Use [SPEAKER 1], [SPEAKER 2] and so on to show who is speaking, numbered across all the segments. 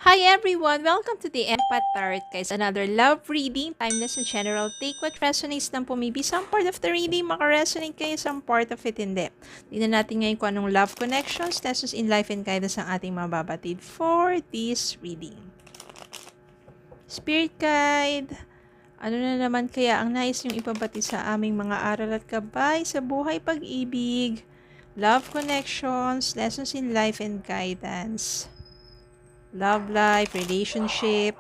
[SPEAKER 1] Hi everyone! Welcome to the Empath Tarot, guys. Another love reading, timeless and general. Take what resonates lang po. Maybe some part of the reading makaresonate kayo, some part of it hindi. Tingnan natin ngayon kung anong love connections, lessons in life and guidance ang ating mababatid for this reading. Spirit Guide, ano na naman kaya ang nais niyong ipabati sa aming mga aral at gabay sa buhay pag-ibig, love connections, lessons in life and guidance. Love life, relationship.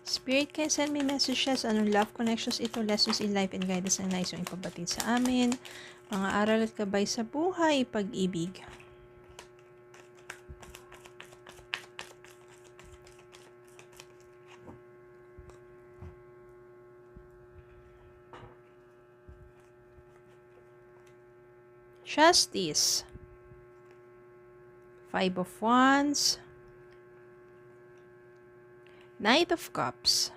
[SPEAKER 1] Spirit, can send me messages. Anong love connections ito? Lessons in life and guidance ang nais yung ipabatid sa amin. Mga aral at gabay sa buhay, pag-ibig. Justice. 5 of Wands. Knight of Cups.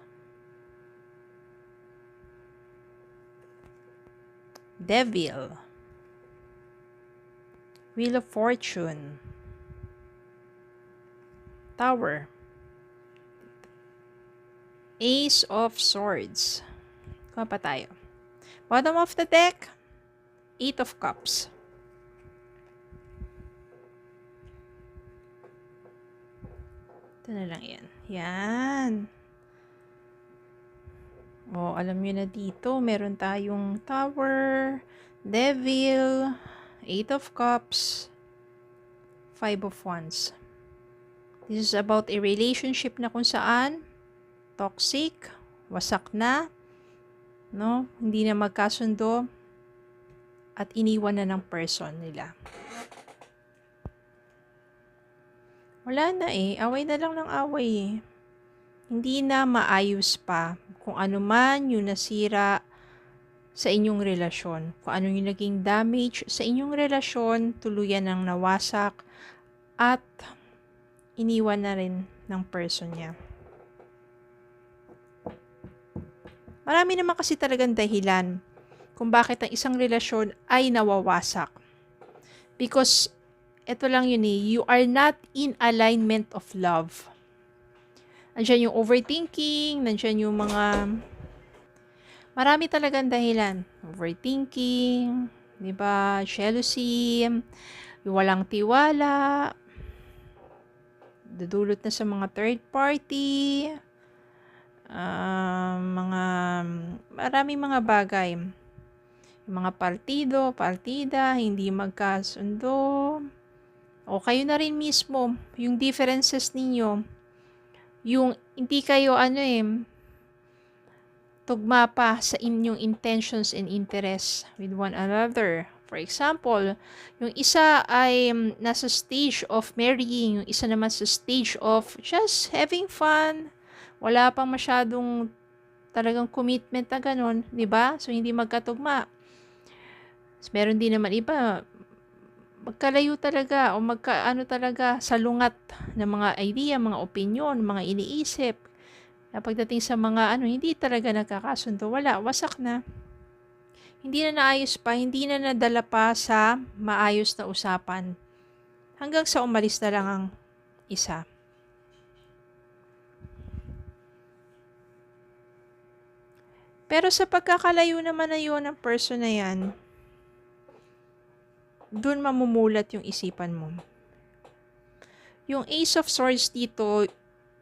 [SPEAKER 1] Devil. Wheel of Fortune. Tower. Ace of Swords. Kuha pa tayo. Bottom of the deck, 8 of Cups. Ito na lang yan. Yan. O, alam nyo na dito, meron tayong Tower, Devil, 8 of Cups, 5 of Wands. This is about a relationship na kung saan toxic, wasak na, no? Hindi na magkasundo, at iniwan na ng person nila. Wala na eh. Away na lang ng away eh. Hindi na maayos pa kung ano man yung nasira sa inyong relasyon. Kung ano yung naging damage sa inyong relasyon, tuluyan ng nawasak at iniwan na rin ng person niya. Marami naman kasi talagang dahilan kung bakit ang isang relasyon ay nawawasak. Because ito lang yun eh, you are not in alignment of love. Nandiyan yung overthinking, nandiyan yung mga, marami talagang dahilan. Overthinking, di ba? Jealousy, yung walang tiwala, dudulot na sa mga third party, maraming mga bagay. Yung mga partida, hindi magkasundo, o kayo na rin mismo, yung differences ninyo, yung hindi kayo tugma pa sa inyong intentions and interests with one another. For example, yung isa ay nasa stage of marrying, yung isa naman sa stage of just having fun, wala pang masyadong talagang commitment na ganun, di ba? So, hindi magkatugma. Meron din naman iba, magkalayo talaga o magkaano talaga salungat ng mga idea, mga opinion, mga iniisip. Na pagdating sa mga hindi talaga nagkakasundo, wala, wasak na. Hindi na naayos pa, hindi na nadala pa sa maayos na usapan. Hanggang sa umalis na lang ang isa. Pero sa pagkakalayo naman na yun ng person na yan, doon mamumulat yung isipan mo. Yung Ace of Swords dito,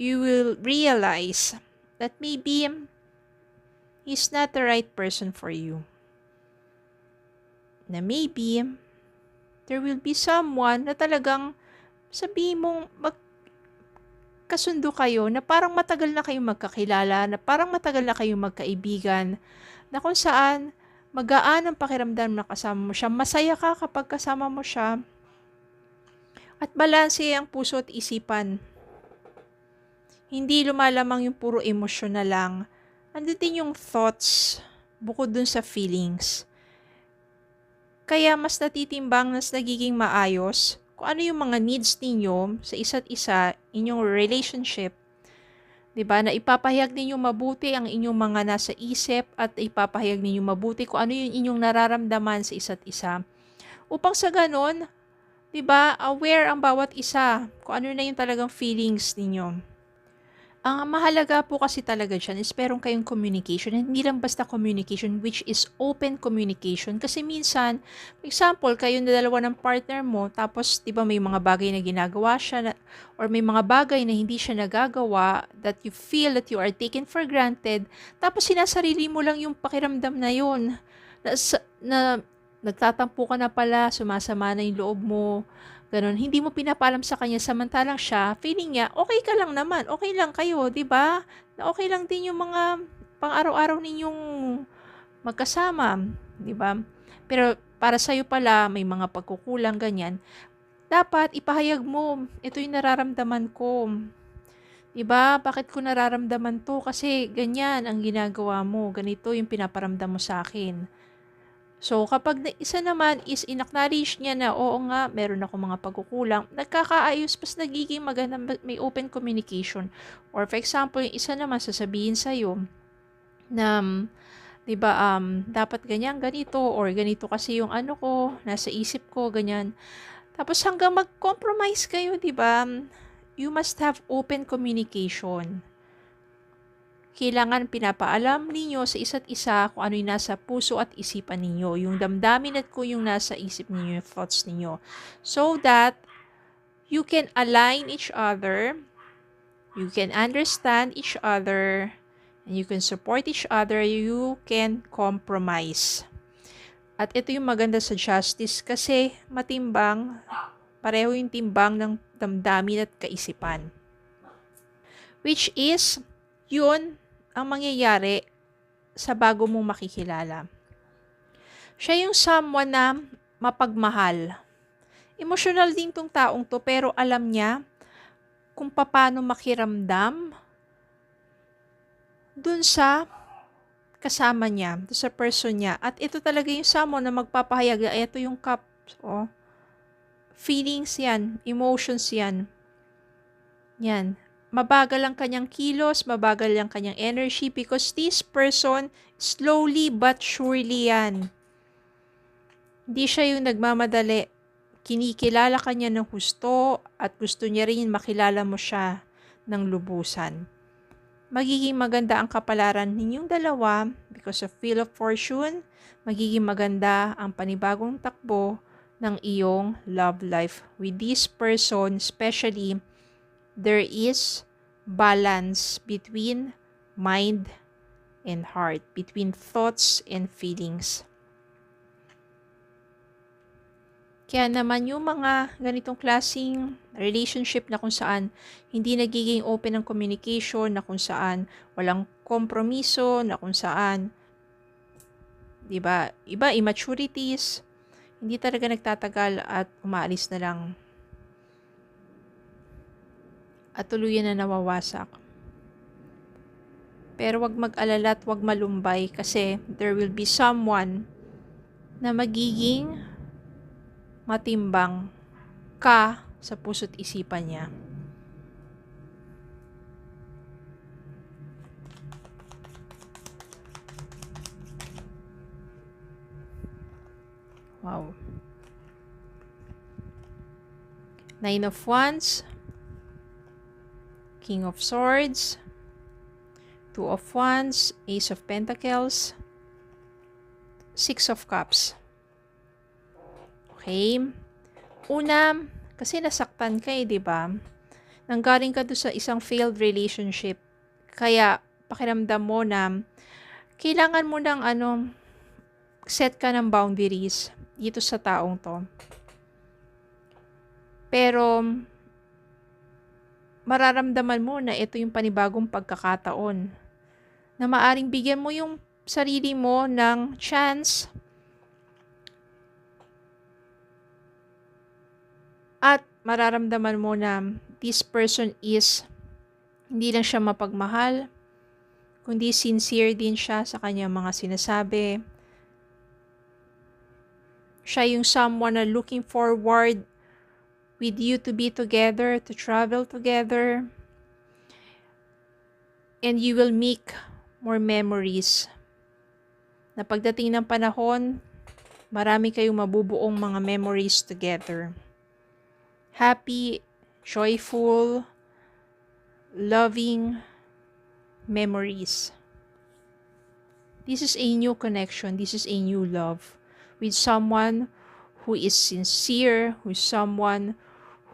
[SPEAKER 1] you will realize that maybe he's not the right person for you. Na maybe there will be someone na talagang sabihin mong magkasundo kayo, na parang matagal na kayong magkakilala, na parang matagal na kayong magkaibigan, na kung saan magaan ang pakiramdam na kasama mo siya. Masaya ka kapag kasama mo siya. At balanse ang puso at isipan. Hindi lumalamang yung puro emosyon na lang. Andun din yung thoughts bukod dun sa feelings. Kaya mas natitimbang, mas nagiging maayos kung ano yung mga needs ninyo sa isa't isa, inyong relationship. Diba? Na ipapahayag ninyo mabuti ang inyong mga nasa isip at ipapahayag ninyo mabuti kung ano yung inyong nararamdaman sa isa't isa. Upang sa ganon, 'Di ba? Aware ang bawat isa kung ano na yung talagang feelings ninyo. Ang mahalaga po kasi talaga diyan is meron kayong communication, hindi lang basta communication which is open communication. Kasi minsan, for example, kayo na dalawa ng partner mo, tapos 'di ba may mga bagay na ginagawa siya or may mga bagay na hindi siya nagagawa that you feel that you are taken for granted, tapos sinasarili mo lang yung pakiramdam na yun. Na nagtatampo ka na pala, sumasama na yung loob mo, gano'n. Hindi mo pinapaalam sa kanya samantalang siya, feeling niya, okay ka lang naman, okay lang kayo, 'di ba? Na okay lang din yung mga pang-araw-araw ninyong magkasama, 'di ba? Pero para sa'yo pala, may mga pagkukulang, ganyan. Dapat ipahayag mo, ito yung nararamdaman ko. 'Di ba? Bakit ko nararamdaman 'to? Kasi ganyan ang ginagawa mo, ganito yung pinaparamdam mo sa akin. So, kapag isa naman is in-acknowledge niya na, oo nga, meron ako mga pagkukulang, nagkakaayos, pas nagiging maganda, may open communication. Or for example, yung isa naman sasabihin sa'yo na, 'di ba, dapat ganyan, ganito, or ganito kasi yung ano ko, nasa isip ko, ganyan. Tapos hanggang mag-compromise kayo, 'di ba? You must have open communication. Kailangan pinapaalam ninyo sa isa't isa kung ano yung nasa puso at isipan ninyo, yung damdamin at kung yung nasa isip ninyo, yung thoughts ninyo. So that you can align each other, you can understand each other, and you can support each other, you can compromise. At ito yung maganda sa justice kasi matimbang, pareho yung timbang ng damdamin at kaisipan. Which is, yun ang mangyayari sa bago mong makikilala. Siya yung someone na mapagmahal. Emotional din tong taong to, pero alam niya kung paano makiramdam dun sa kasama niya, dun sa person niya. At ito talaga yung someone na magpapahayag. Ito yung cups. Oh. Feelings yan, emotions yan. Yan. Mabagal ang kanyang kilos, mabagal ang kanyang energy because this person, slowly but surely yan. Hindi siya yung nagmamadali. Kinikilala ka niya ng husto at gusto niya rin makilala mo siya ng lubusan. Magiging maganda ang kapalaran ninyong dalawa because of Wheel of Fortune. Magiging maganda ang panibagong takbo ng iyong love life with this person, especially there is balance between mind and heart, between thoughts and feelings. Kaya naman yung mga ganitong klaseng relationship na kung saan hindi nagiging open ang communication, na kung saan walang kompromiso, na kung saan, diba, iba immaturities, hindi talaga nagtatagal at umaalis na lang. At tuluyan na nawawasak. Pero wag mag-alala at wag malumbay kasi there will be someone na magiging matimbang ka sa puso't isipan niya. Wow. Nine of Wands, King of Swords, Two of Wands, Ace of Pentacles, Six of Cups. Okay? Una, kasi nasaktan ka eh, di ba? Nanggaling ka doon sa isang failed relationship. Kaya, pakiramdam mo na kailangan mo ng set ka ng boundaries dito sa taong to. Pero, mararamdaman mo na ito yung panibagong pagkakataon na maaring bigyan mo yung sarili mo ng chance at mararamdaman mo na this person is hindi lang siya mapagmahal, kundi sincere din siya sa kanyang mga sinasabi. Siya yung someone na looking forward with you to be together, to travel together, and you will make more memories. Na pagdating ng panahon, marami kayong mabubuong mga memories together. happy, joyful, loving memories. This is a new connection. This is a new love with someone who is sincere, with someone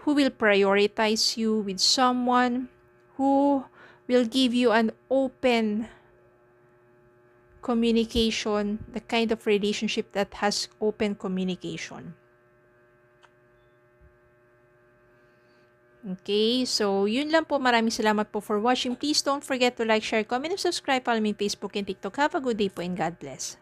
[SPEAKER 1] who will prioritize you, with someone who will give you an open communication, the kind of relationship that has open communication. Okay, so yun lang po. Maraming salamat po for watching. Please don't forget to like, share, comment, and subscribe. Follow me on Facebook and TikTok. Have a good day po and God bless.